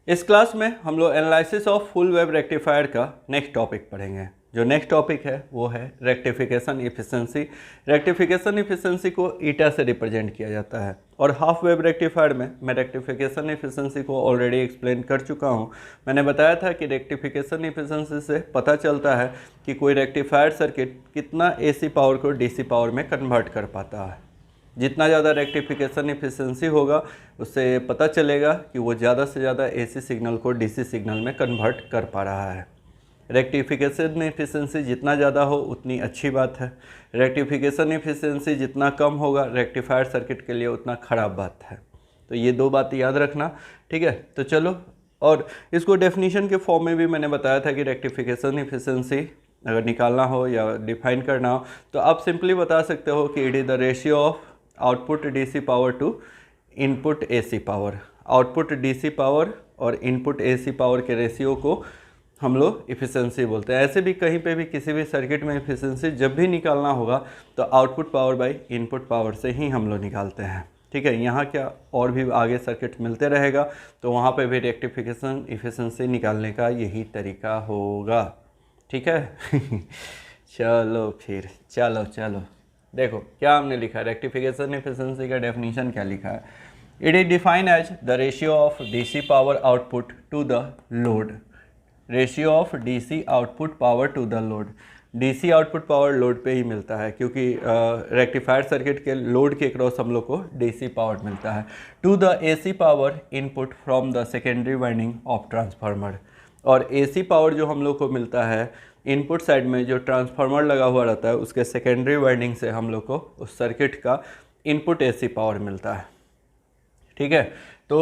इस क्लास में हम लोग analysis of full wave rectifier का नेक्स्ट टॉपिक पढ़ेंगे। जो नेक्स्ट टॉपिक है वो है रेक्टिफिकेशन इफिशिएंसी। रेक्टिफिकेशन इफिशिएंसी को ईटा से रिप्रेजेंट किया जाता है और हाफ वेव रेक्टिफायर में मैं रेक्टिफिकेशन इफिशिएंसी को ऑलरेडी एक्सप्लेन कर चुका हूँ। मैंने बताया था कि रेक्टिफिकेशन इफिशिएंसी से पता चलता है कि कोई रेक्टिफायर सर्किट कितना एसी पावर को डीसी पावर में कन्वर्ट कर पाता है। जितना ज़्यादा रेक्टिफिकेशन इफिशिएंसी होगा उससे पता चलेगा कि वो ज़्यादा से ज़्यादा एसी सिग्नल को डीसी सिग्नल में कन्वर्ट कर पा रहा है। रेक्टिफिकेशन इफिशिएंसी जितना ज़्यादा हो उतनी अच्छी बात है। रेक्टिफिकेशन इफिशिएंसी जितना कम होगा रेक्टिफायर सर्किट के लिए उतना ख़राब बात है। तो ये दो बात याद रखना, ठीक है। तो चलो, और इसको डेफिनीशन के फॉर्म में भी मैंने बताया था कि रेक्टिफिकेशन इफिशिएंसी अगर निकालना हो या डिफाइन करना हो तो आप सिंपली बता सकते हो कि it is the ratio of output DC power to input AC power. Output DC power और इनपुट एसी पावर के रेशियो को हम लोग इफिशिएंसी बोलते हैं। ऐसे भी कहीं पे भी किसी भी सर्किट में इफिशिएंसी जब भी निकालना होगा तो output power by input power से ही हम लोग निकालते हैं, ठीक है। यहाँ क्या और भी आगे सर्किट मिलते रहेगा तो वहाँ पे भी रेक्टिफिकेशन इफिशिएंसी निकालने का यही तरीका होगा, ठीक है। चलो फिर चलो देखो क्या हमने लिखा है। रेक्टिफिकेशन इफिशिएंसी का डेफिनेशन क्या लिखा है। It is defined as the ratio of DC power output to the load. Ratio of DC output power to the load. DC output power load पे ही मिलता है क्योंकि रेक्टिफायर सर्किट के लोड के क्रॉस हम लोग को डीसी पावर मिलता है। To the AC power input from the secondary winding of transformer. और एसी पावर जो हम लोग को मिलता है इनपुट साइड में जो ट्रांसफार्मर लगा हुआ रहता है उसके सेकेंडरी वाइंडिंग से हम लोग को उस सर्किट का इनपुट एसी पावर मिलता है, ठीक है। तो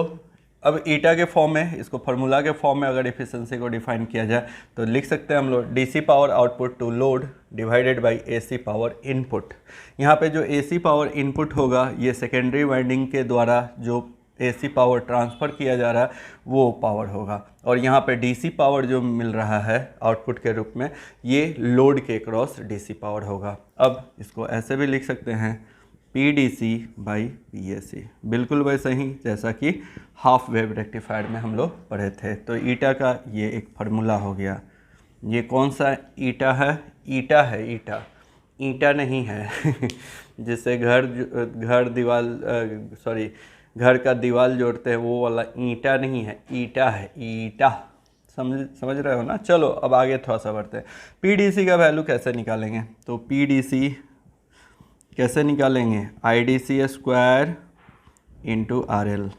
अब ईटा के फॉर्म में, इसको फार्मूला के फॉर्म में अगर इफिशिएंसी को डिफाइन किया जाए तो लिख सकते हैं हम लोग DC power output to load divided by AC power input. यहाँ पे जो एसी पावर इनपुट होगा ये सेकेंडरी वाइंडिंग के द्वारा जो एसी पावर ट्रांसफ़र किया जा रहा है वो पावर होगा, और यहाँ पे डीसी पावर जो मिल रहा है आउटपुट के रूप में ये लोड के क्रॉस डीसी पावर होगा। अब इसको ऐसे भी लिख सकते हैं पीडीसी बाई पीएसी, बिल्कुल वैसे ही जैसा कि हाफ वेव रेक्टिफायर में हम लोग पढ़े थे। तो ईटा का ये एक फार्मूला हो गया। ये कौन सा ईटा है? ईटा है, ईटा नहीं है। जिससे घर का दीवार जोड़ते हैं वो वाला ईंटा नहीं है, ईटा है, ईटा। समझ रहे हो ना। चलो अब आगे थोड़ा सा बढ़ते हैं। पीडीसी का वैल्यू कैसे निकालेंगे? तो पीडीसी कैसे निकालेंगे? आईडीसी स्क्वायर इंटू आरएल,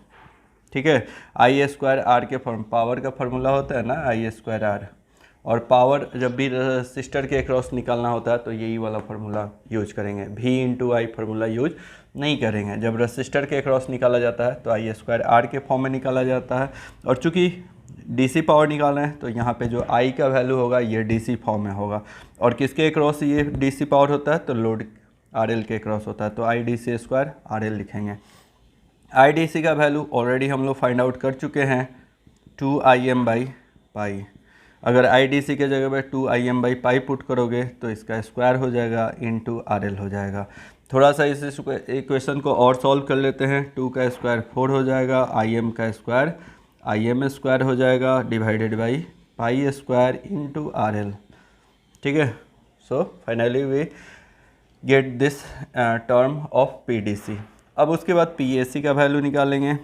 ठीक है। आई स्क्वायर आर के पावर का फार्मूला होता है ना, आई स्क्वायर आर। और पावर जब भी रजिस्टर के अक्रॉस निकालना होता है तो यही वाला फार्मूला यूज करेंगे, भी इंटू आई फार्मूला यूज नहीं करेंगे। जब रजिस्टर के अक्रॉस निकाला जाता है तो आई स्क्वायर आर के फॉर्म में निकाला जाता है। और चूंकि डीसी पावर निकालना है तो यहाँ पे जो आई का वैल्यू होगा ये डीसी फॉर्म में होगा, और किसके अक्रॉस ये डीसी पावर होता है तो लोड आरएल के अक्रॉस होता है। तो I D C square RL लिखेंगे। आई डी सी का वैल्यू ऑलरेडी हम लोग फाइंड आउट कर चुके हैं, 2IM बाई पाई। अगर आई डी सी के जगह पे 2IM बाई पाई पुट करोगे तो इसका स्क्वायर हो जाएगा इंटू आरएल हो जाएगा। थोड़ा सा इस इक्वेशन को और सॉल्व कर लेते हैं। 2 का स्क्वायर 4 हो जाएगा, IM का स्क्वायर IM स्क्वायर हो जाएगा divided by pi square into RL, ठीक है। So finally we get this term of PDC. अब उसके बाद पीएसी का वैल्यू निकालेंगे।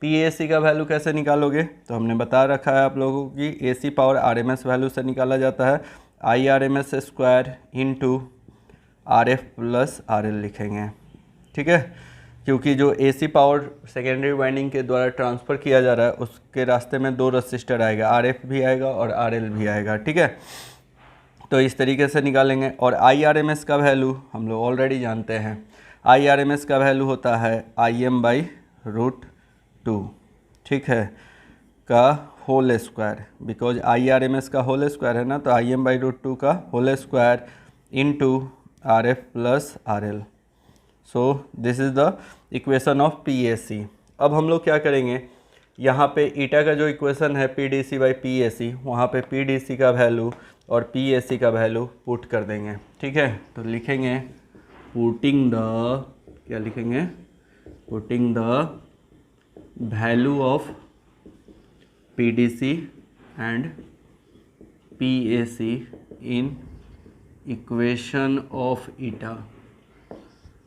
पीएसी का वैल्यू कैसे निकालोगे? तो हमने बता रखा है आप लोगों को कि एसी पावर आरएमएस वैल्यू से निकाला जाता है। I R M S square into R F plus R L लिखेंगे, ठीक है। क्योंकि जो एसी पावर सेकेंडरी वाइंडिंग के द्वारा ट्रांसफ़र किया जा रहा है उसके रास्ते में दो रजिस्टर आएगा, आर एफ भी आएगा और आर एल भी आएगा, ठीक है। तो इस तरीके से निकालेंगे। और आई आर एम एस का वैल्यू हम लोग ऑलरेडी जानते हैं। आई आर एम एस का वैल्यू होता है IM बाई √2, ठीक है, का होल स्क्वायर। बिकॉज IRMS का होल स्क्वायर है ना, तो IM बाई √2 का whole square into RF plus RL। So this is the equation of PAC। अब हम लोग क्या करेंगे, यहाँ पे ईटा का जो इक्वेशन है PDC बाई PAC, वहाँ पे PDC का वैल्यू और PAC का वैल्यू पुट कर देंगे, ठीक है। तो लिखेंगे putting the value of PDC and PAC in equation of eta.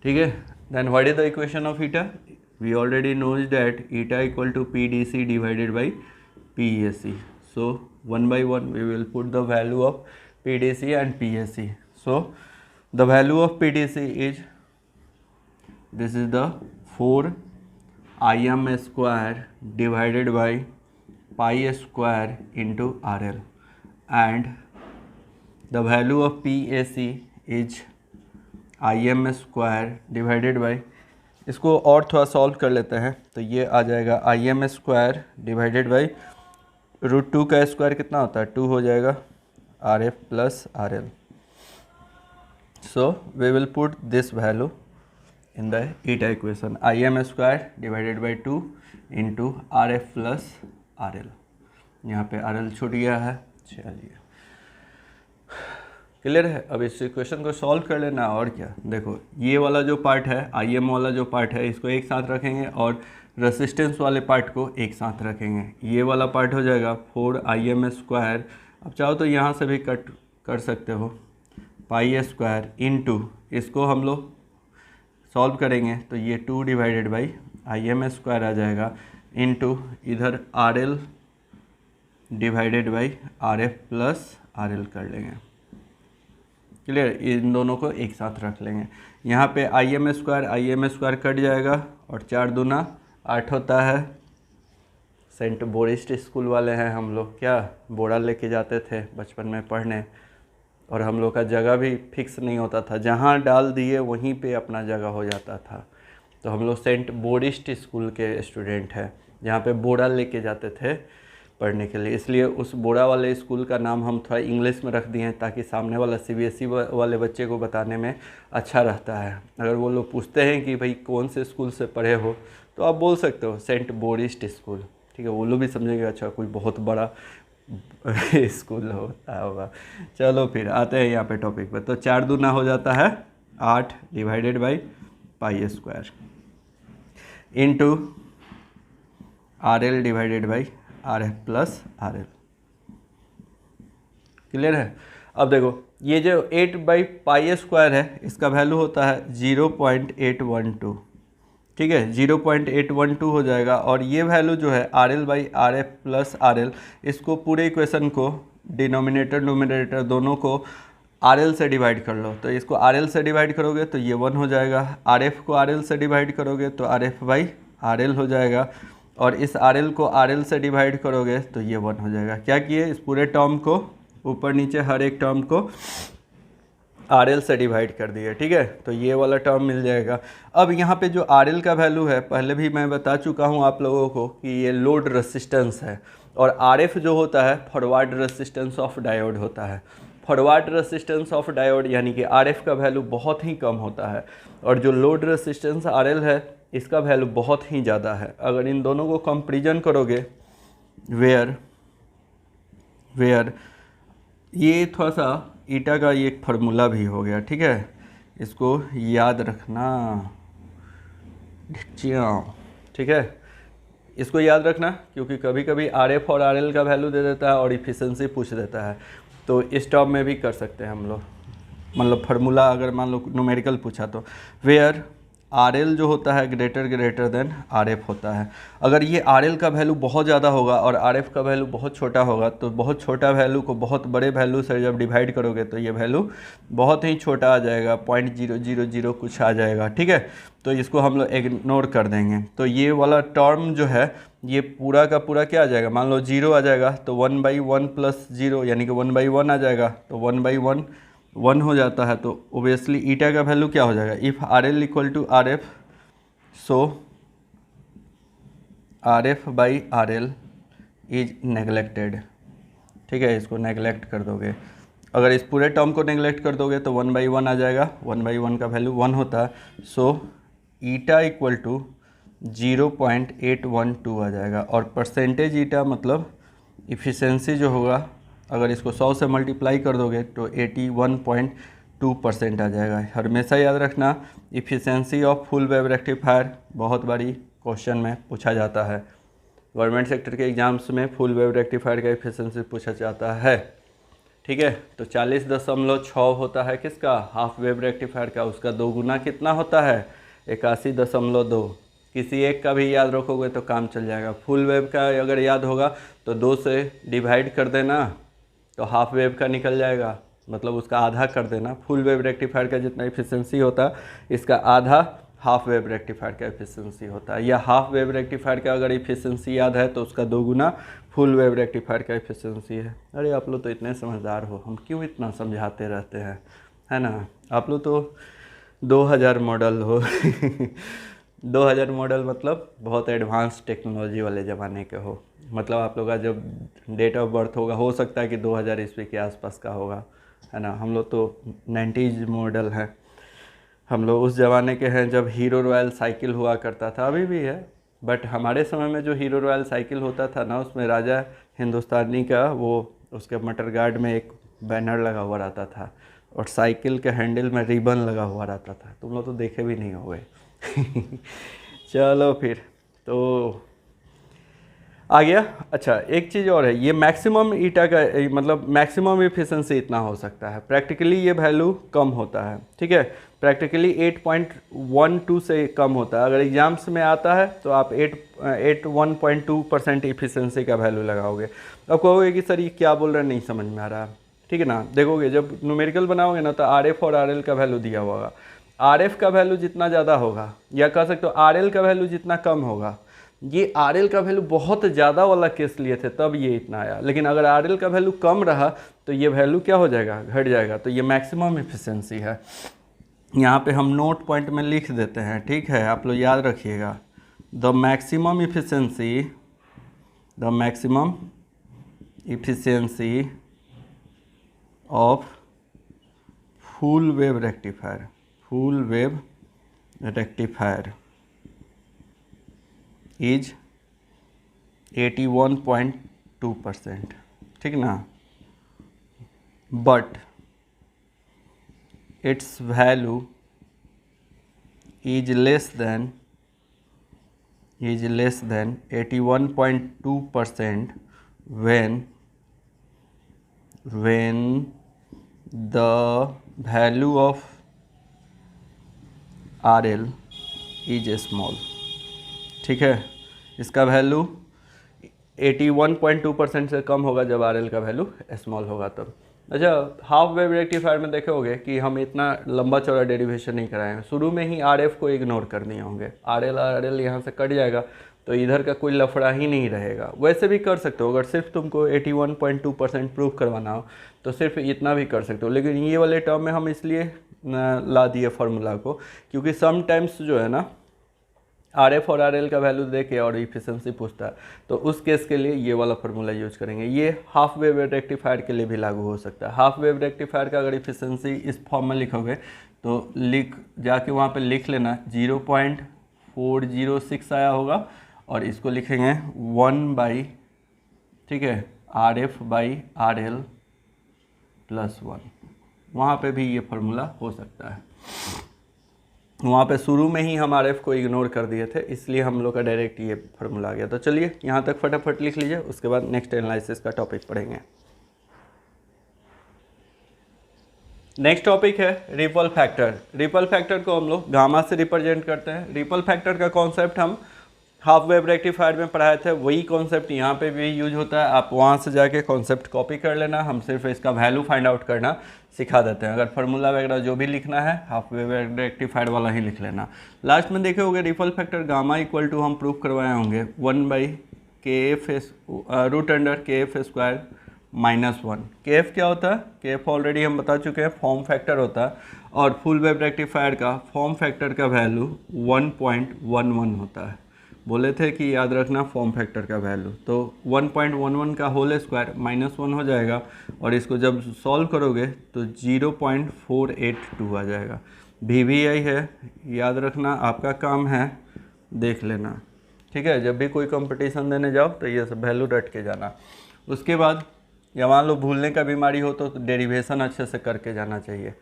ठीक है, then what is the equation of eta? We already knows that eta equal to PDC divided by PAC. So 1 by 1 we will put the value of PDC and PAC. So the value of PDC is, this is the 4 Im square divided by pi square into RL, and the value of PAC is Im square divided by, इसको और थोड़ा solve कर लेते हैं तो ये आ जाएगा Im square divided by √2 का स्क्वायर कितना होता है 2 हो जाएगा RF plus RL. So we will put this value in the eta equation, Im square divided by 2 into RF plus RL. यहाँ पे RL छूट गया है. चलिए क्लियर है. अब इस इक्वेशन को सॉल्व कर लेना. और क्या, देखो ये वाला जो पार्ट है Im वाला जो पार्ट है इसको एक साथ रखेंगे और रेसिस्टेंस वाले पार्ट को एक साथ रखेंगे. ये वाला पार्ट हो जाएगा 4 Im स्क्वायर. अब चाहो तो यहाँ से भी कट कर सकते हो पाई स्क्वायर इंटू, इसको हम लोग सॉल्व करेंगे तो ये 2 डिवाइडेड बाई Im स्क्वायर आ जाएगा इंटू इधर RL divided by RF plus RL कर लेंगे. क्लियर, इन दोनों को एक साथ रख लेंगे. यहाँ पे Im स्क्वायर कट जाएगा और 4 दूना 8 होता है. सेंट बोरिस्ट स्कूल वाले हैं हम लोग, क्या बोरा लेके जाते थे बचपन में पढ़ने, और हम लोग का जगह भी फिक्स नहीं होता था, जहाँ डाल दिए वहीं पे अपना जगह हो जाता था. तो हम लोग सेंट बोरिस्ट स्कूल के स्टूडेंट हैं जहाँ पे बोरा लेके जाते थे पढ़ने के लिए, इसलिए उस बोरा वाले स्कूल का नाम हम थोड़ा इंग्लिश में रख दिए हैं ताकि सामने वाला CBSE वाले बच्चे को बताने में अच्छा रहता है. अगर वो लोग पूछते हैं कि भाई कौन से स्कूल से पढ़े हो तो आप बोल सकते हो सेंट बोरिस्ट स्कूल. ठीक है, वो लोग भी समझेंगे अच्छा कोई बहुत बड़ा स्कूल होता होगा. चलो फिर आते हैं यहाँ पे टॉपिक पर. तो 4 दूना हो जाता है 8 divided by pi square into RL divided by RF plus RL. Clear है. अब देखो ये जो 8 बाई पाई स्क्वायर है इसका वैल्यू होता है 0.812. ठीक है, 0.812 हो जाएगा. और ये वैल्यू जो है RL by RF plus RL, इसको पूरे इक्वेशन को डिनोमिनेटर नोमिनेटर दोनों को RL से डिवाइड कर लो. तो इसको RL से डिवाइड करोगे तो ये 1 हो जाएगा. RF को RL से डिवाइड करोगे तो RF बाई RL हो जाएगा. और इस RL को RL से डिवाइड करोगे तो ये 1 हो जाएगा. क्या किए, इस पूरे टर्म को ऊपर नीचे हर एक टर्म को RL से डिवाइड कर दिए. ठीक है, तो ये वाला टर्म मिल जाएगा. अब यहाँ पे जो RL का वैल्यू है पहले भी मैं बता चुका हूँ आप लोगों को कि ये लोड रेसिस्टेंस है, और RF जो होता है फॉरवर्ड रेसिस्टेंस ऑफ डायोड होता है. फॉरवर्ड रेसिस्टेंस ऑफ डायोड यानी कि RF का वैल्यू बहुत ही कम होता है, और जो लोड रेसिस्टेंस RL है इसका वैल्यू बहुत ही ज़्यादा है. अगर इन दोनों को कंपेरिजन करोगे वेयर ये थोड़ा सा ईटा का ये एक फार्मूला भी हो गया. ठीक है, इसको याद रखना. ठीक है, इसको याद रखना क्योंकि कभी कभी RF और RL का वैल्यू दे देता है और इफिशिएंसी पूछ देता है. तो इस टर्म में भी कर सकते हैं हम लोग, मतलब फार्मूला अगर मान लो न्यूमेरिकल पूछा तो वेयर RL जो होता है ग्रेटर देन RF होता है. अगर ये RL का वैल्यू बहुत ज़्यादा होगा और RF का वैल्यू बहुत छोटा होगा तो बहुत छोटा वैल्यू को बहुत बड़े वैल्यू से जब डिवाइड करोगे तो ये वैल्यू बहुत ही छोटा आ जाएगा, 0.000 कुछ आ जाएगा. ठीक है, तो इसको हम लोग इग्नोर कर देंगे. तो ये वाला टर्म जो है ये पूरा का पूरा क्या आ जाएगा, मान लो 0 आ जाएगा तो 1/1 प्लस 0 यानी कि 1/1 आ जाएगा. तो 1/1 1 हो जाता है. तो ओबियसली ईटा का वैल्यू क्या हो जाएगा, if RL equal to RF so RF by RL is neglected. ठीक है, इसको नेगलेक्ट कर दोगे. अगर इस पूरे टर्म को नेगलेक्ट कर दोगे तो 1/1 आ जाएगा. 1/1 का वैल्यू 1 होता है. सो ईटा इक्वल टू 0.812 आ जाएगा. और परसेंटेज ईटा मतलब इफ़िशेंसी जो होगा अगर इसको 100 से मल्टीप्लाई कर दोगे तो 81.2% आ जाएगा. हमेशा याद रखना efficiency of full wave rectifier बहुत बड़ी क्वेश्चन में पूछा जाता है। गवर्नमेंट सेक्टर के एग्जाम्स में फुल वेव रेक्टिफायर का एफिशिएंसी पूछा जाता है। ठीक है, तो 40.6 होता है किसका, हाफ वेव रेक्टिफायर का। उसका 2 गुना कितना होता है, 81.2। किसी एक का भी याद रखोगे तो काम चल जाएगा। फुल वेव का अगर याद होगा तो 2 से डिवाइड कर देना तो हाफ वेव का निकल जाएगा, मतलब उसका आधा कर देना। फुल वेव रेक्टिफायर का जितना एफिशिएंसी होता है इसका आधा हाफ वेव रेक्टिफायर का एफिशिएंसी होता है। या हाफ वेव रेक्टिफायर का अगर एफिशिएंसी याद है तो उसका 2 गुना फुल वेव रेक्टिफायर का एफिशिएंसी है। अरे आप लोग तो इतने समझदार हो, हम क्यों इतना समझाते रहते हैं, है ना। आप लोग तो 2000 मॉडल हो 2000 मॉडल मतलब बहुत एडवांस टेक्नोलॉजी वाले ज़माने के हो। मतलब आप लोग का जब डेट ऑफ बर्थ होगा हो सकता है कि 2000 ईस्वी के आसपास का होगा, है ना। हम लोग तो 90s मॉडल हैं। हम लोग उस ज़माने के हैं जब हीरो रॉयल साइकिल हुआ करता था, अभी भी है, बट हमारे समय में जो हीरो रॉयल साइकिल होता था ना, उसमें राजा हिंदुस्तानी का वो उसके मटर गार्ड में एक बैनर लगा हुआ रहता था और साइकिल के हैंडल में रिबन लगा हुआ रहता था। तुम लोग तो देखे भी नहीं होंगे चलो फिर तो आ गया। अच्छा, एक चीज़ और है, ये मैक्सिमम ईटा का मतलब मैक्सिमम एफिशिएंसी इतना हो सकता है, प्रैक्टिकली ये वैल्यू कम होता है। ठीक है, प्रैक्टिकली 8.12 से कम होता है। अगर एग्जाम्स में आता है तो आप 1.2% एफिशिएंसी का वैल्यू लगाओगे। अब कहोगे कि सर ये क्या बोल रहे हैं, नहीं समझ में आ रहा। ठीक है ना, देखोगे जब न्यूमेरिकल बनाओगे ना तो RF और RL का वैल्यू दिया हुआ होगा। RF का वैल्यू जितना ज़्यादा होगा, या कह सकते हो RL का वैल्यू जितना कम होगा, ये RL का वैल्यू बहुत ज़्यादा वाला केस लिए थे तब ये इतना आया, लेकिन अगर RL का वैल्यू कम रहा तो ये वैल्यू क्या हो जाएगा, घट जाएगा। तो ये मैक्सिमम एफिशिएंसी है। यहाँ पे हम नोट पॉइंट में लिख देते हैं, ठीक है, आप लोग याद रखिएगा। The maximum efficiency of full wave rectifier is 81.2%, ठीक ना। But its value is less than 81.2% when the value of RL is small। ठीक है, इसका वैल्यू 81.2% से कम होगा जब RL का वैल्यू स्मॉल होगा तब। अच्छा, हाफ वेव रेक्टिफायर में देखोगे कि हम इतना लंबा चौड़ा डेरिवेशन नहीं कराएंगे, शुरू में ही RF को इग्नोर कर दिए होंगे। RL यहाँ से कट जाएगा तो इधर का कोई लफड़ा ही नहीं रहेगा। वैसे भी कर सकते हो, अगर सिर्फ तुमको 81.2% प्रूव करवाना हो तो सिर्फ इतना भी कर सकते हो। लेकिन ये वाले टर्म में हम इसलिए ला दिए फार्मूला को क्योंकि समटाइम्स जो है ना RF और RL का वैल्यू दे के और इफिशिएंसी पूछता है, तो उस केस के लिए ये वाला फार्मूला यूज करेंगे। ये हाफ वेव रेक्टिफायर के लिए भी लागू हो सकता है। हाफ वेव रेक्टिफायर का अगर इफिशिएंसी इस फॉर्म में लिखोगे तो जाके वहाँ पे लिख लेना 0.406 आया होगा और इसको लिखेंगे 1/, ठीक है, RF/RL + 1। वहाँ पे भी ये फार्मूला हो सकता है। वहाँ पे शुरू में ही हम RF को इग्नोर कर दिए थे, इसलिए हम लोग का डायरेक्ट ये फार्मूला आ गया। तो चलिए यहाँ तक फटाफट लिख लीजिए, उसके बाद नेक्स्ट एनालिसिस का टॉपिक पढ़ेंगे। नेक्स्ट टॉपिक है रिपल फैक्टर। रिपल फैक्टर को हम लोग गामा से रिप्रेजेंट करते हैं। रिपल फैक्टर का कॉन्सेप्ट हम हाफ वेव रेक्टिफायर में पढ़ाए थे, वही कॉन्सेप्ट यहाँ पे भी यूज होता है। आप वहाँ से जाके कॉन्सेप्ट कॉपी कर लेना, हम सिर्फ इसका वैल्यू फाइंड आउट करना सिखा देते हैं। अगर फार्मूला वगैरह जो भी लिखना है हाफ वेव रेक्टिफायर वाला ही लिख लेना। लास्ट में देखे होंगे ripple factor gamma equal to हम प्रूफ करवाए होंगे 1/KF√(kF²-1)। KF क्या होता है, KF ऑलरेडी हम बता चुके हैं, फॉर्म फैक्टर होता है। और फुल वेव रेक्टिफायर का फॉर्म फैक्टर का वैल्यू 1.11 होता है। बोले थे कि याद रखना फॉर्म फैक्टर का वैल्यू, तो 1.11 का होल स्क्वायर -1 हो जाएगा और इसको जब सॉल्व करोगे तो 0.482 आ जाएगा। VVI है, याद रखना, आपका काम है देख लेना, ठीक है। जब भी कोई कंपटीशन देने जाओ तो ये सब वैल्यू रट के जाना। उसके बाद या मान लो भूलने का बीमारी हो तो डेरिवेशन अच्छे से करके जाना चाहिए।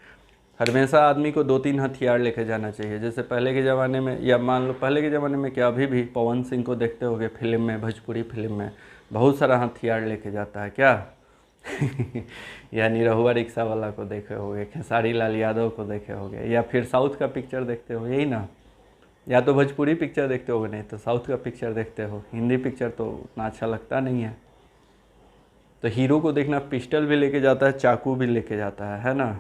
हमेशा आदमी को 2-3 हथियार लेके जाना चाहिए। जैसे पहले के ज़माने में, या मान लो पहले के ज़माने में क्या, अभी भी पवन सिंह को देखते होगे फिल्म में, भोजपुरी फिल्म में बहुत सारा हथियार लेके जाता है क्या या निरहुआ रिक्शा वाला को देखे होगे, खेसारी लाल यादव को देखे होगे, या फिर साउथ का पिक्चर देखते हो, यही ना, या तो भोजपुरी पिक्चर देखते होगे, नहीं तो साउथ का पिक्चर देखते हो। हिंदी पिक्चर तो उतना अच्छा लगता नहीं है। तो हीरो को देखना पिस्टल भी लेके जाता है, चाकू भी लेके जाता है ना।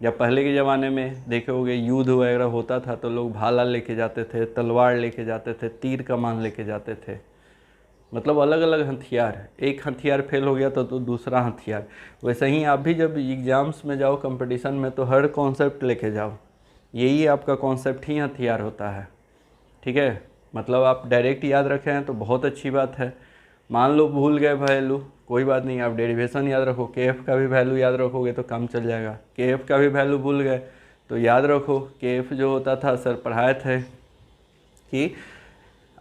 या पहले के ज़माने में देखे होगे युद्ध वगैरह होता था तो लोग भाला लेके जाते थे, तलवार लेके जाते थे, तीर कमान लेके जाते थे, मतलब अलग अलग हथियार। एक हथियार फेल हो गया तो दूसरा हथियार। वैसे ही आप भी जब एग्ज़ाम्स में जाओ कंपटीशन में तो हर कॉन्सेप्ट लेके जाओ, यही आपका कॉन्सेप्ट ही हथियार होता है, ठीक है। मतलब आप डायरेक्ट याद रखे हैं तो बहुत अच्छी बात है। मान लो भूल गए वैल्यू, कोई बात नहीं, आप डेरिवेशन याद रखो, KF का भी वैल्यू याद रखोगे तो काम चल जाएगा। KF का भी वैल्यू भूल गए तो याद रखो, KF जो होता था सर पढ़ाए थे कि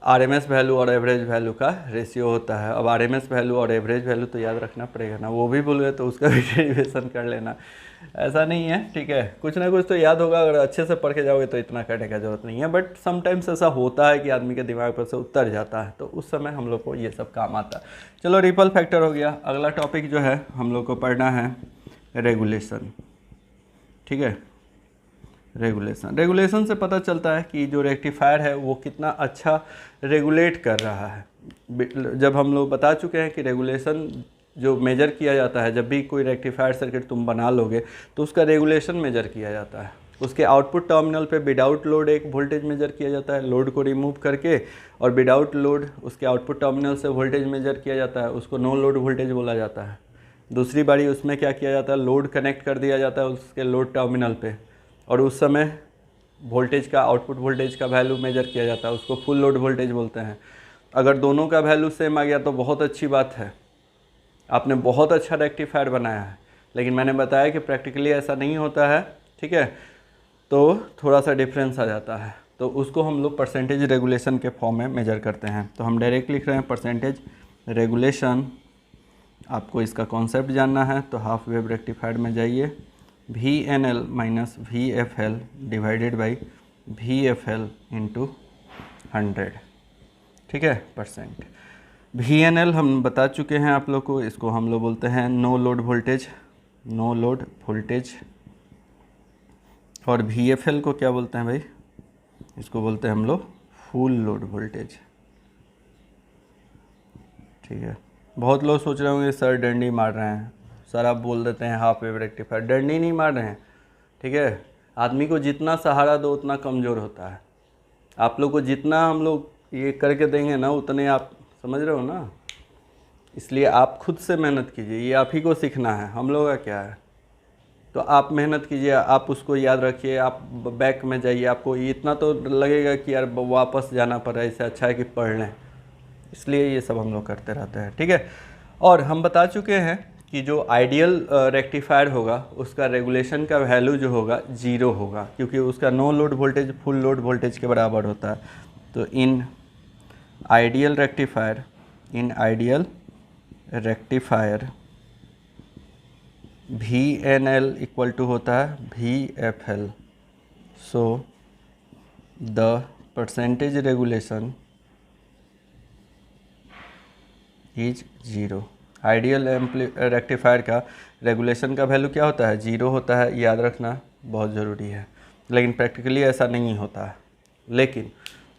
RMS वैल्यू और एवरेज वैल्यू का रेशियो होता है। अब RMS वैल्यू और एवरेज वैल्यू तो याद रखना पड़ेगा ना, वो भी भूल गए तो उसका भी डेरिवेशन कर लेना, ऐसा नहीं है, ठीक है। कुछ ना कुछ तो याद होगा, अगर अच्छे से पढ़ के जाओगे तो इतना करने का जरूरत नहीं है। बट समटाइम्स ऐसा होता है कि आदमी के दिमाग पर से उतर जाता है, तो उस समय हम लोग को ये सब काम आता है। चलो रिपल फैक्टर हो गया। अगला टॉपिक जो है हम लोग को पढ़ना है रेगुलेशन, ठीक है। रेगुलेशन से पता चलता है कि जो रेक्टिफायर है वो कितना अच्छा रेगुलेट कर रहा है। जब हम लोग बता चुके हैं कि रेगुलेशन जो मेजर किया जाता है, जब भी कोई रेक्टिफायर सर्किट तुम बना लोगे तो उसका रेगुलेशन मेजर किया जाता है। उसके आउटपुट टर्मिनल पे विदाउट लोड एक वोल्टेज मेजर किया जाता है, लोड को रिमूव करके, और विदाउट लोड उसके आउटपुट टर्मिनल से वोल्टेज मेजर किया जाता है, उसको नो लोड वोल्टेज बोला जाता है। दूसरी बारी उसमें क्या किया जाता है, लोड कनेक्ट कर दिया जाता है उसके लोड टर्मिनल पे, और उस समय वोल्टेज का, आउटपुट वोल्टेज का वैल्यू मेजर किया जाता है, उसको फुल लोड वोल्टेज बोलते हैं। अगर दोनों का वैल्यू सेम आ गया तो बहुत अच्छी बात है, आपने बहुत अच्छा रेक्टिफायर बनाया है। लेकिन मैंने बताया कि प्रैक्टिकली ऐसा नहीं होता है, ठीक है, तो थोड़ा सा डिफरेंस आ जाता है। तो उसको हम लोग परसेंटेज रेगुलेशन के फॉर्म में मेजर करते हैं। तो हम डायरेक्ट लिख रहे हैं परसेंटेज रेगुलेशन। आपको इसका कॉन्सेप्ट जानना है तो हाफ वेव रेक्टिफायर में जाइए, VNL minus VFL divided by VFL into 100, ठीक है, परसेंट। VNL हम बता चुके हैं आप लोग को, इसको हम लोग बोलते हैं no load voltage, no load voltage. और VFL को क्या बोलते हैं भाई, इसको बोलते हैं हम लोग फुल लोड वोल्टेज, ठीक है। बहुत लोग सोच रहे होंगे सर डंडी मार रहे हैं, सर आप बोल देते हैं हाफ वेव रेक्टिफायर, डंडी नहीं मार रहे हैं, ठीक है। आदमी को जितना सहारा दो उतना कमज़ोर होता है। आप लोग को जितना हम लोग ये करके देंगे ना उतने आप, समझ रहे हो ना, इसलिए आप खुद से मेहनत कीजिए, ये आप ही को सीखना है, हम लोग का क्या है। तो आप मेहनत कीजिए, आप उसको याद रखिए, आप बैक में जाइए, आपको इतना तो लगेगा कि यार वापस जाना पड़ रहा है, इससे अच्छा है कि पढ़ लें, इसलिए ये सब हम लोग करते रहते हैं, ठीक है। और हम बता चुके हैं कि जो आइडियल रेक्टिफायर होगा उसका रेगुलेशन का वैल्यू जो होगा 0 होगा, क्योंकि उसका no load voltage full load voltage के बराबर होता है। तो in ideal rectifier VNL equal to होता है VFL, so the percentage regulation is 0। Ideal rectifier का रेगुलेशन का वैल्यू क्या होता है, 0 होता है, याद रखना बहुत ज़रूरी है। लेकिन प्रैक्टिकली ऐसा नहीं होता है। लेकिन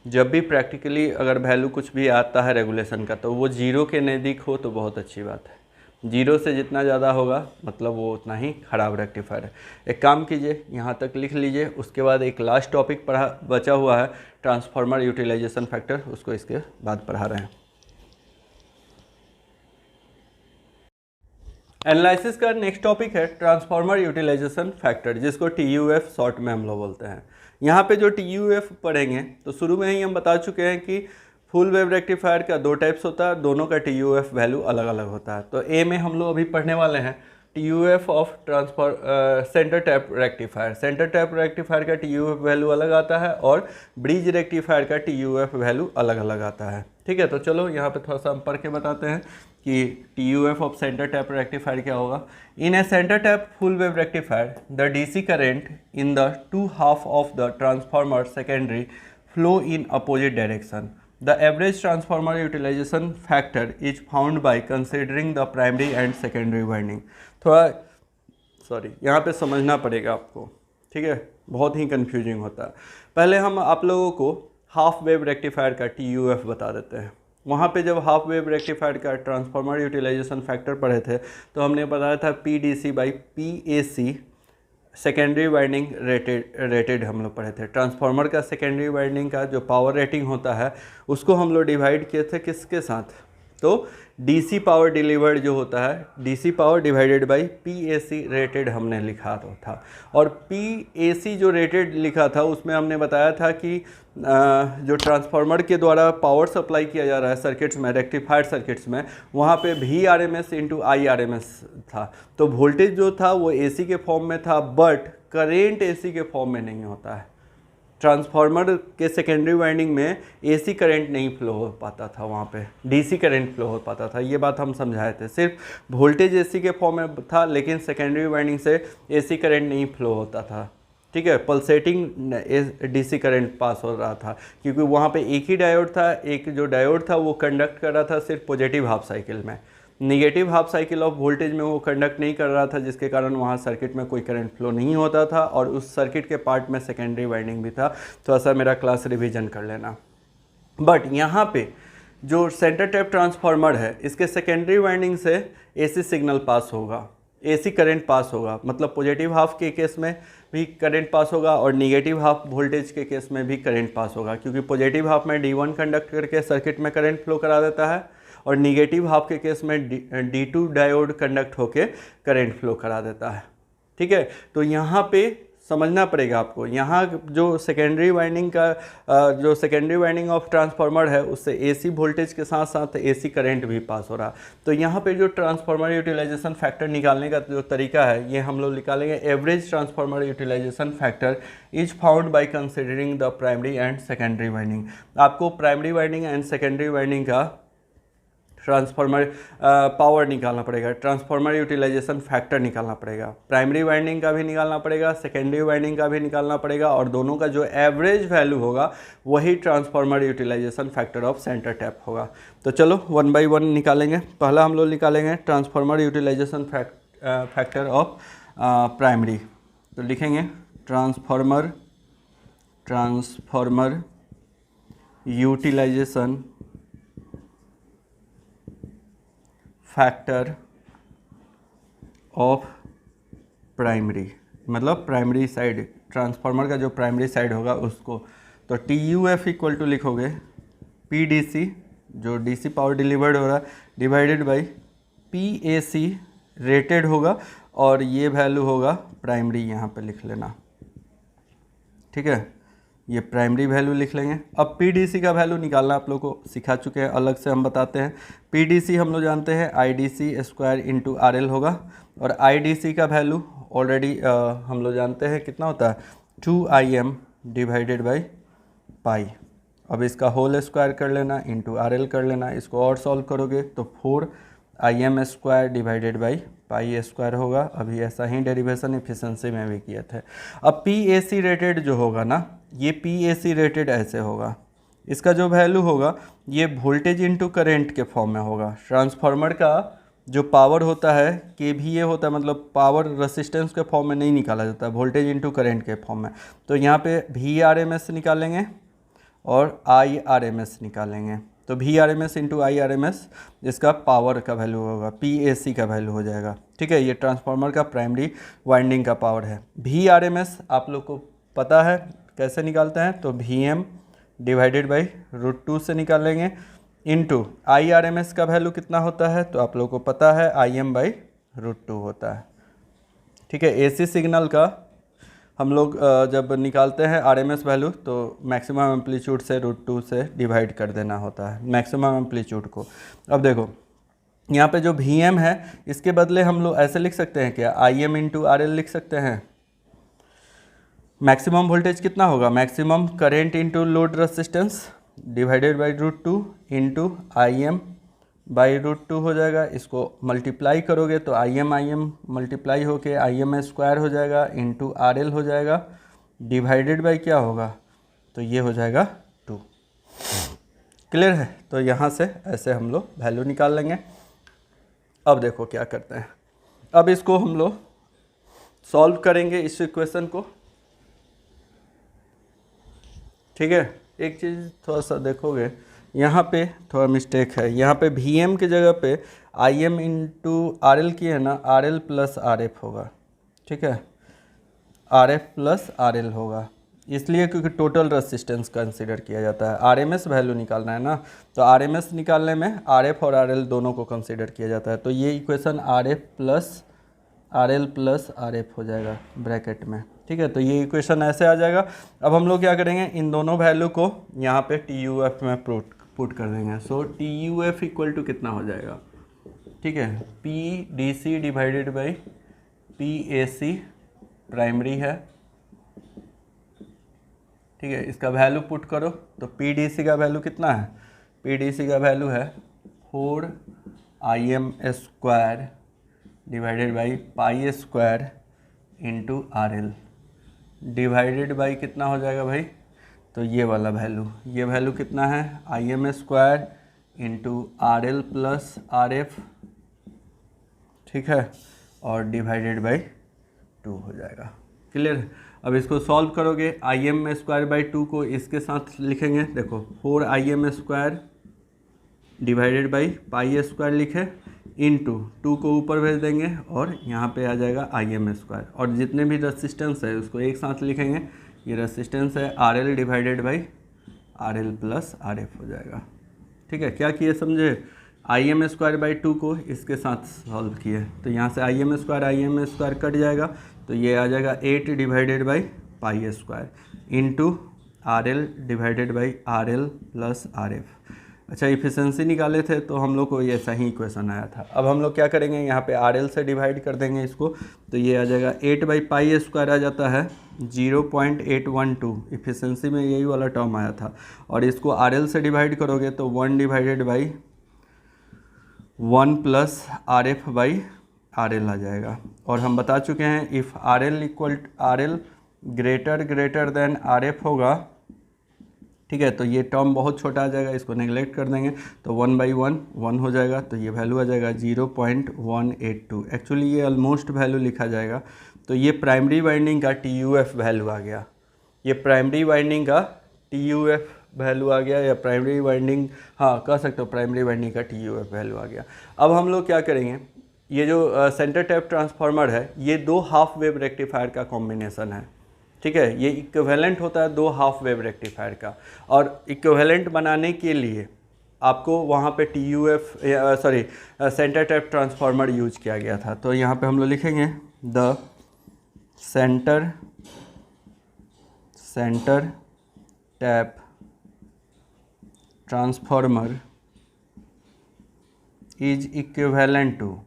जब भी प्रैक्टिकली अगर वैल्यू कुछ भी आता है रेगुलेशन का तो वो 0 के नज़दीक हो तो बहुत अच्छी बात है। 0 से जितना ज़्यादा होगा मतलब वो उतना ही ख़राब रेक्टिफायर है। एक काम कीजिए, यहाँ तक लिख लीजिए, उसके बाद एक लास्ट टॉपिक बचा हुआ है ट्रांसफार्मर यूटिलाइजेशन फैक्टर, उसको इसके बाद पढ़ा रहे हैं। एनालिसिस का नेक्स्ट टॉपिक है ट्रांसफार्मर यूटिलाइजेशन फैक्टर, जिसको TUF शॉर्ट में हम लोग बोलते हैं। यहाँ पे जो TUF पढ़ेंगे तो शुरू में ही हम बता चुके हैं कि फुल वेव रेक्टिफायर का 2 टाइप्स होता है, दोनों का TUF वैल्यू अलग अलग होता है। तो ए में हम लोग अभी पढ़ने वाले हैं TUF of transfer centre tap rectifier, centre tap rectifier का TUF वैल्यू अलग आता है और ब्रिज रेक्टिफायर का TUF वैल्यू अलग अलग आता है। ठीक है, तो चलो यहाँ पे थोड़ा सा हम पढ़ के बताते हैं कि TUF of centre tap rectifier क्या होगा। In a centre tap full wave rectifier the DC current in the two half of the transformer secondary flow in opposite direction. The average transformer utilization factor is found by considering the primary and secondary winding। थोड़ा यहाँ पे समझना पड़ेगा आपको, ठीक है, बहुत ही confusing होता है। पहले हम आप लोगों को हाफ वेव रेक्टिफायर का TUF बता देते हैं। वहाँ पे जब हाफ वेव रेक्टिफायर का ट्रांसफार्मर यूटिलाइजेशन फैक्टर पढ़े थे तो हमने बताया था PDC/PAC सेकेंडरी वाइंडिंग रेटेड हम लोग पढ़े थे। ट्रांसफार्मर का सेकेंडरी वाइंडिंग का जो पावर रेटिंग होता है उसको हम लोग डिवाइड किए थे किसके साथ, तो DC पावर डिलीवर्ड जो होता है DC power divided by PAC rated हमने लिखा था। और PAC जो रेटेड लिखा था उसमें हमने बताया था कि जो ट्रांसफार्मर के द्वारा पावर सप्लाई किया जा रहा है सर्किट्स में, रेक्टिफाइड सर्किट्स में, वहाँ पे VRMS इंटू IRMS था। तो वोल्टेज जो था वो AC के फॉर्म में था, बट करेंट AC के फॉर्म में नहीं होता है। ट्रांसफार्मर के सेकेंडरी वाइंडिंग में AC करंट नहीं फ्लो हो पाता था, वहाँ पे DC करंट फ्लो हो पाता था। ये बात हम समझाए थे। सिर्फ वोल्टेज AC के फॉर्म में था, लेकिन सेकेंडरी वाइंडिंग से AC करंट नहीं फ्लो होता था। ठीक है, पल्सेटिंग DC करंट पास हो रहा था, क्योंकि वहाँ पे एक ही डायोड था। एक जो डायोड था वो कंडक्ट कर रहा था सिर्फ पॉजिटिव हाफ साइकिल में, negative half cycle of voltage में वो कंडक्ट नहीं कर रहा था, जिसके कारण वहाँ सर्किट में कोई करंट फ्लो नहीं होता था। और उस सर्किट के पार्ट में सेकेंडरी वाइंडिंग भी था। तो ऐसा मेरा क्लास रिवीजन कर लेना। बट यहाँ पे जो सेंटर टैप ट्रांसफार्मर है इसके सेकेंडरी वाइंडिंग से AC सिग्नल पास होगा, AC करंट पास होगा, मतलब पॉजिटिव हाफ के केस में भी करंट पास होगा और निगेटिव हाफ वोल्टेज के केस में भी करंट पास होगा, क्योंकि पॉजिटिव हाफ में D1 कंडक्ट करके सर्किट में करंट फ्लो करा देता है और निगेटिव हाफ के केस में D2 डायोड कंडक्ट होके करंट फ्लो करा देता है। ठीक है, तो यहाँ पे समझना पड़ेगा आपको। यहाँ जो सेकेंडरी वाइंडिंग का जो सेकेंडरी वाइंडिंग ऑफ ट्रांसफार्मर है उससे AC वोल्टेज के साथ साथ AC करंट भी पास हो रहा। तो यहाँ पे जो ट्रांसफार्मर यूटिलाइजेशन फैक्टर निकालने का जो तरीका है ये हम लोग निकालेंगे। Average transformer utilisation factor is found by considering the primary and secondary winding. आपको primary winding and secondary winding का ट्रांसफार्मर पावर निकालना पड़ेगा, ट्रांसफार्मर यूटिलाइजेशन फैक्टर निकालना पड़ेगा, प्राइमरी वाइंडिंग का भी निकालना पड़ेगा, सेकेंडरी वाइंडिंग का भी निकालना पड़ेगा, और दोनों का जो एवरेज वैल्यू होगा वही transformer utilisation factor of centre tap होगा। तो चलो 1 बाय 1 निकालेंगे। पहला हम लोग निकालेंगे transformer utilisation factor of primary. तो लिखेंगे transformer utilisation factor of primary, मतलब प्राइमरी साइड, ट्रांसफार्मर का जो प्राइमरी साइड होगा उसको। तो TUF इक्वल टू लिखोगे PDC जो DC पावर डिलीवर्ड हो रहा है डिवाइडेड बाय PAC रेटेड होगा, और ये वैल्यू होगा प्राइमरी, यहाँ पे लिख लेना। ठीक है, ये प्राइमरी वैल्यू लिख लेंगे। अब PDC का वैल्यू निकालना आप लोग को सिखा चुके हैं, अलग से हम बताते हैं। PDC हम लोग जानते हैं IDC² इंटू RL होगा, और IDC का वैल्यू ऑलरेडी हम लोग जानते हैं कितना होता है 2IM डिवाइडेड बाई पाई। अब इसका होल स्क्वायर कर लेना इंटू RL कर लेना, इसको और सॉल्व करोगे तो 4IM² divided by pi square होगा। अभी ऐसा ही डेरिवेशन एफिशिएंसी में भी किए थे। अब PAC रेटेड जो होगा ना, ये PAC रेटेड ऐसे होगा, इसका जो वैल्यू होगा ये वोल्टेज इंटू करेंट के फॉर्म में होगा। ट्रांसफार्मर का जो पावर होता है KVA होता है, मतलब पावर रेसिस्टेंस के फॉर्म में नहीं निकाला जाता है, वोल्टेज इंटू करेंट के फॉर्म में। तो यहाँ पे VRMS निकालेंगे और IRMS निकालेंगे। तो VRMS इंटू IRMS इसका पावर का वैल्यू होगा, PAC का वैल्यू हो जाएगा। ठीक है, ये ट्रांसफार्मर का प्राइमरी वाइंडिंग का पावर है। VRMS आप लोग को पता है कैसे निकालते हैं, तो VM डिवाइडेड बाई √2 से निकालेंगे इंटू IRMS का वैल्यू कितना होता है, तो आप लोग को पता है IM/√2 होता है। ठीक है, AC सिग्नल का हम लोग जब निकालते हैं RMS वैल्यू तो मैक्सिमम एम्पलीट्यूड से √2 से डिवाइड कर देना होता है मैक्सिमम एम्पलीट्यूड को। अब देखो यहाँ पे जो VM है इसके बदले हम लोग ऐसे लिख सकते हैं क्या, IM इंटू RL लिख सकते हैं। मैक्सिमम वोल्टेज कितना होगा, maximum current into load resistance divided by √2 into IM by √2 हो जाएगा। इसको मल्टीप्लाई करोगे तो IM मल्टीप्लाई होके IM स्क्वायर हो जाएगा इंटू RL हो जाएगा, डिवाइडेड बाई क्या होगा, तो ये हो जाएगा 2। क्लियर है। तो यहाँ से ऐसे हम लोग वैल्यू निकाल लेंगे। अब देखो क्या करते हैं, अब इसको हम लोग सॉल्व करेंगे इस इक्वेशन को। ठीक है, एक चीज़ थोड़ा सा देखोगे, यहाँ पे थोड़ा मिस्टेक है, यहाँ पे VM की जगह पे IM इंटू RL की है ना, RL प्लस RF होगा। ठीक है, RF प्लस RL होगा, इसलिए क्योंकि टोटल रेजिस्टेंस कंसीडर किया जाता है। RMS वैल्यू निकालना है ना, तो RMS निकालने में RF और RL दोनों को कंसीडर किया जाता है। तो ये equation RF plus RL plus RF हो जाएगा ब्रैकेट में। ठीक है, तो ये इक्वेशन ऐसे आ जाएगा। अब हम लोग क्या करेंगे, इन दोनों वैल्यू को यहाँ पे TUF में पुट कर देंगे। सो TUF इक्वल टू कितना हो जाएगा, ठीक है, PDC divided by PAC primary है। ठीक है, इसका वैल्यू पुट करो तो PDC का वैल्यू कितना है, PDC का वैल्यू है 4IM square divided by pi square into RL divided by कितना हो जाएगा भाई, तो ये वाला वैल्यू, ये वैल्यू कितना है IM square into RL plus RF। ठीक है, और डिवाइडेड बाई 2 हो जाएगा। क्लियर। अब इसको सॉल्व करोगे, IM स्क्वायर बाई 2 को इसके साथ लिखेंगे। देखो 4IM square divided by pi square लिखे इंटू 2 को ऊपर भेज देंगे और यहाँ पे आ जाएगा IM स्क्वायर, और जितने भी रेजिस्टेंस है उसको एक साथ लिखेंगे। ये रेजिस्टेंस है RL divided by RL plus RF हो जाएगा। ठीक है, क्या किए समझे, IM स्क्वायर बाई 2 को इसके साथ सॉल्व किए, तो यहाँ से IM स्क्वायर कट जाएगा, तो ये आ जाएगा 8 divided by pi square into RL divided by RL plus RF। अच्छा, इफिशेंसी निकाले थे तो हम लोग को ये सही इक्वेशन आया था। अब हम लोग क्या करेंगे, यहाँ पे RL से डिवाइड कर देंगे इसको, तो ये आ जाएगा 8 बाई पाई स्क्वायर आ जाता है 0.812। इफिशेंसी में यही वाला टर्म आया था, और इसको RL से डिवाइड करोगे तो 1 divided by 1 plus RF by RL आ जाएगा। और हम बता चुके हैं if RL greater than RF होगा, ठीक है, तो ये टर्म बहुत छोटा आ जाएगा, इसको नेगलेक्ट कर देंगे, तो 1 बाई 1 हो जाएगा, तो ये वैल्यू आ जाएगा 0.182। एक्चुअली ये ऑलमोस्ट वैल्यू लिखा जाएगा। तो ये प्राइमरी वाइंडिंग का TUF वैल्यू आ गया, ये प्राइमरी वाइंडिंग का TUF वैल्यू आ गया, या प्राइमरी वाइंडिंग, हाँ कह सकते हो प्राइमरी वाइंडिंग का TUF वैल्यू आ गया। अब हम लोग क्या करेंगे, ये जो सेंटर टैप ट्रांसफार्मर है ये 2 हाफ वेव रेक्टिफायर का कॉम्बिनेशन है। ठीक है, ये इक्विवेलेंट होता है 2 हाफ वेव रेक्टिफायर का, और इक्विवेलेंट बनाने के लिए आपको वहाँ पे सेंटर टैप ट्रांसफार्मर यूज किया गया था। तो यहाँ पे हम लोग लिखेंगे the centre tap transformer is equivalent to,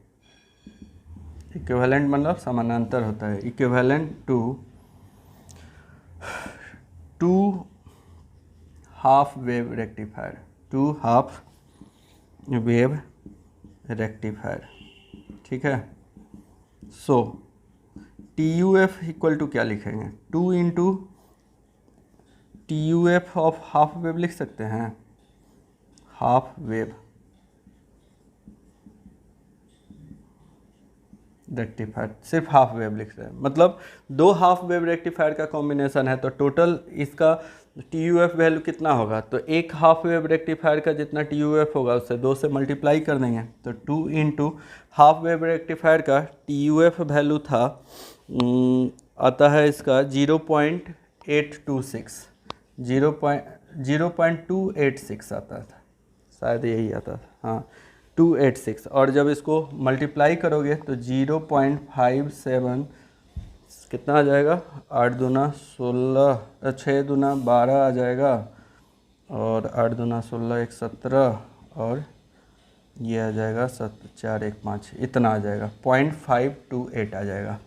equivalent मतलब समानांतर होता है, equivalent to 2 half wave rectifier, 2 half wave rectifier. ठीक है, सो TUF इक्वल टू क्या लिखेंगे, 2 into TUF of half wave लिख सकते हैं, हाफ वेव रेक्टिफायर, सिर्फ हाफ वेव लिख रहे हैं, मतलब 2 हाफ वेव रेक्टिफायर का कॉम्बिनेशन है। तो टोटल इसका TUF वैल्यू कितना होगा, तो एक हाफ वेव रेक्टिफायर का जितना TUF होगा उससे 2 से मल्टीप्लाई कर देंगे, तो 2 इंटू हाफ वेव रेक्टिफायर का TUF वैल्यू था आता है इसका 0.826, 0.286 आता था, शायद यही आता था, हाँ 286, और जब इसको मल्टीप्लाई करोगे तो 0.57 कितना आ जाएगा, 8 दूना 16, 6 दूना 12 आ जाएगा, और 8 दूना 16 1 17, और ये आ जाएगा 7415, इतना आ जाएगा, 0.528 आ जाएगा।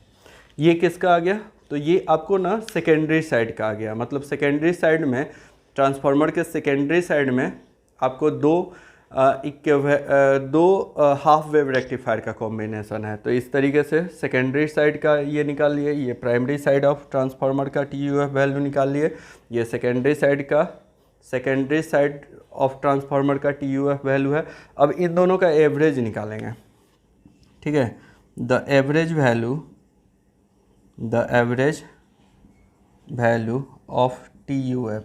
ये किसका आ गया? तो ये आपको ना सेकेंडरी साइड का आ गया, मतलब सेकेंडरी साइड में, ट्रांसफार्मर के सेकेंडरी साइड में आपको दो हाफ वेव रेक्टिफायर का कॉम्बिनेशन है। तो इस तरीके से सेकेंडरी साइड का ये निकाल लिए, ये प्राइमरी साइड ऑफ ट्रांसफार्मर का TUF वैल्यू निकाल लिए, ये सेकेंडरी साइड ऑफ ट्रांसफार्मर का TUF वैल्यू है। अब इन दोनों का एवरेज निकालेंगे, ठीक है। The average value of TUF,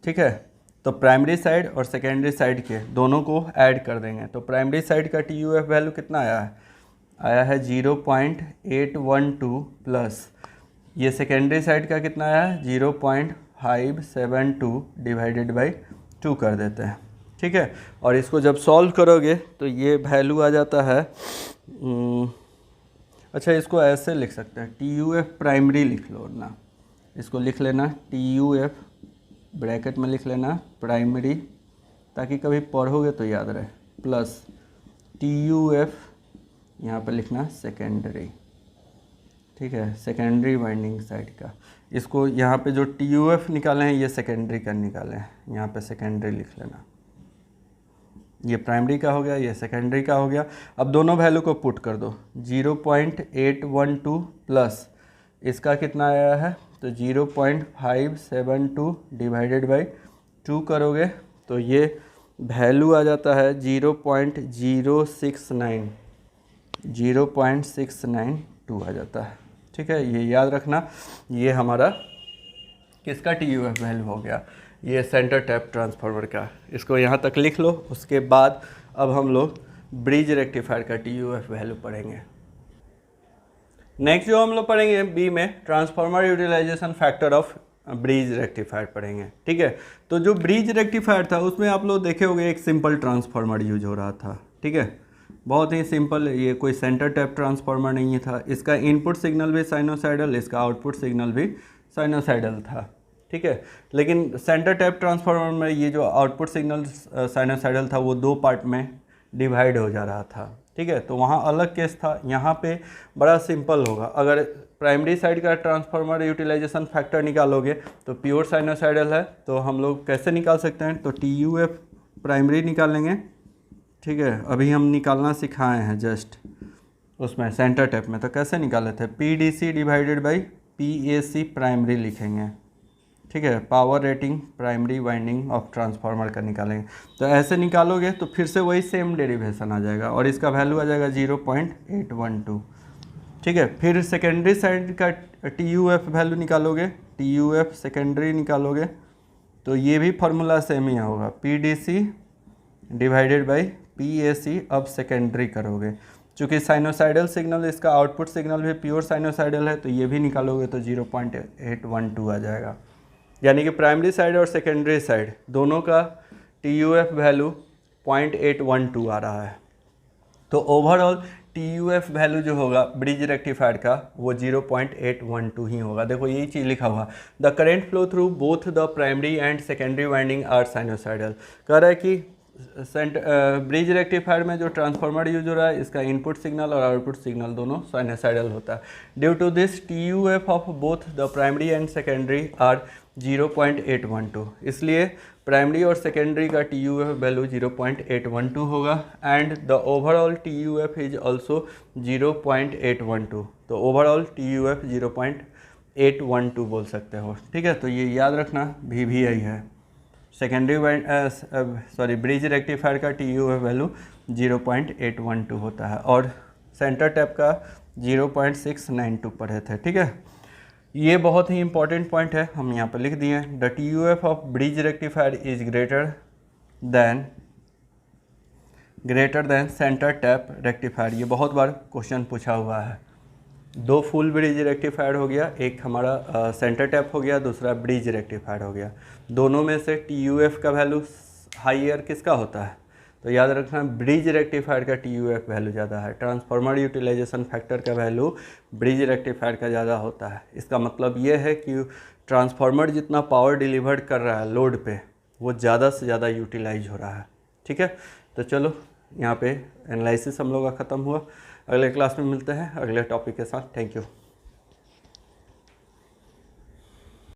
ठीक है। तो प्राइमरी साइड और सेकेंडरी साइड के दोनों को ऐड कर देंगे। तो प्राइमरी साइड का TUF वैल्यू कितना आया है 0.812 प्लस ये सेकेंडरी साइड का कितना आया है 0.572 डिवाइडेड बाई 2 कर देते हैं, ठीक है। और इसको जब सॉल्व करोगे तो ये वैल्यू आ जाता है, अच्छा इसको ऐसे लिख सकते हैं, TUF प्राइमरी लिख लो ना, इसको लिख लेना TUF ब्रैकेट में लिख लेना प्राइमरी, ताकि कभी पढ़ोगे तो याद रहे, प्लस TUF यहाँ पर लिखना सेकेंडरी, ठीक है, सेकेंडरी वाइंडिंग साइड का। इसको यहाँ पे जो TUF निकाले हैं ये सेकेंडरी का निकाले हैं, यहाँ पे सेकेंडरी लिख लेना, ये प्राइमरी का हो गया, ये सेकेंडरी का हो गया। अब दोनों वैल्यू को पुट कर दो, 0.812 प्लस इसका कितना आया है तो 0.572 डिवाइडेड बाई 2 करोगे तो ये वैल्यू आ जाता है 0.692 आ जाता है, ठीक है। ये याद रखना, ये हमारा किसका TUF वैल्यू हो गया, ये सेंटर टैप ट्रांसफार्मर का। इसको यहाँ तक लिख लो। उसके बाद अब हम लोग ब्रिज रेक्टिफायर का TUF वैल्यू पढ़ेंगे। नेक्स्ट जो हम लोग पढ़ेंगे बी में transformer utilisation factor of bridge rectifier पढ़ेंगे, ठीक है। तो जो ब्रिज रेक्टिफायर था उसमें आप लोग देखे होंगे एक सिंपल ट्रांसफार्मर यूज हो रहा था, ठीक है, बहुत ही सिंपल। ये कोई सेंटर टैप ट्रांसफार्मर नहीं था। इसका इनपुट सिग्नल भी साइनोसाइडल, इसका आउटपुट सिग्नल भी साइनोसाइडल था, ठीक है। लेकिन सेंटर टैप ट्रांसफार्मर में ये जो आउटपुट सिग्नल साइनोसाइडल था वो 2 पार्ट में डिवाइड हो जा रहा था, ठीक है। तो वहाँ अलग केस था, यहाँ पे बड़ा सिंपल होगा। अगर प्राइमरी साइड का ट्रांसफार्मर यूटिलाइजेशन फैक्टर निकालोगे तो प्योर साइनोसाइडल है, तो हम लोग कैसे निकाल सकते हैं, तो TUF प्राइमरी निकालेंगे, ठीक है। अभी हम निकालना सिखाए हैं जस्ट उसमें सेंटर टैप में, तो कैसे निकाले थे, PDC divided by PAC primary लिखेंगे, ठीक है। Power rating primary winding of transformer का निकालेंगे। तो ऐसे निकालोगे तो फिर से वही सेम डेरिवेशन आ जाएगा और इसका वैल्यू आ जाएगा 0.812, ठीक है। फिर सेकेंडरी साइड का TUF वैल्यू निकालोगे, TUF सेकेंडरी निकालोगे तो ये भी फार्मूला सेम ही होगा, PDC डिवाइडेड बाई PAC। अब सेकेंडरी करोगे, चूँकि साइनोसाइडल सिग्नल इसका आउटपुट सिग्नल भी प्योर साइनोसाइडल है, तो ये भी निकालोगे तो 0.812 आ जाएगा। यानी कि प्राइमरी साइड और सेकेंडरी साइड दोनों का TUF वैल्यू 0.812 आ रहा है। तो ओवरऑल TUF वैल्यू जो होगा ब्रिज रेक्टिफायर का वो 0.812 ही होगा। देखो यही चीज़ लिखा हुआ, the current flow through both the primary and secondary winding are sinusoidal. कह रहा है कि ब्रिज रेक्टिफायर में जो ट्रांसफार्मर यूज हो रहा है इसका इनपुट सिग्नल और आउटपुट सिग्नल दोनों साइनोसाइडल होता है। Due to this TUF of both the primary and secondary are 0.812, इसलिए प्राइमरी और सेकेंडरी का TUF वैल्यू 0.812 होगा and the overall TUF is also 0.812। तो ओवरऑल TUF 0.812 बोल सकते हो, ठीक है। तो ये याद रखना VVI है। सेकेंडरी ब्रिज रेक्टिफायर का TUF वैल्यू 0.812 होता है और सेंटर टैप का 0.692 पढ़े थे, ठीक है। ये बहुत ही इंपॉर्टेंट पॉइंट है, हम यहाँ पर लिख दिए, the TUF of bridge rectifier is greater than centre tap rectifier. ये बहुत बार क्वेश्चन पूछा हुआ है। 2 फुल ब्रिज रेक्टिफायर हो गया, एक हमारा सेंटर टैप हो गया, दूसरा ब्रिज रेक्टिफायर हो गया। दोनों में से TUF का वैल्यू हाइयर किसका होता है, तो याद रखना ब्रिज रेक्टिफायर का TUF वैल्यू ज़्यादा है। ट्रांसफार्मर यूटिलाइजेशन फैक्टर का वैल्यू ब्रिज रेक्टिफायर का ज़्यादा होता है। इसका मतलब ये है कि ट्रांसफार्मर जितना पावर डिलीवर्ड कर रहा है लोड पे वो ज़्यादा से ज़्यादा यूटिलाइज हो रहा है, ठीक है। तो चलो यहाँ पे एनालिसिस हम लोग का ख़त्म हुआ। अगले क्लास में मिलते हैं अगले टॉपिक के साथ। Thank you.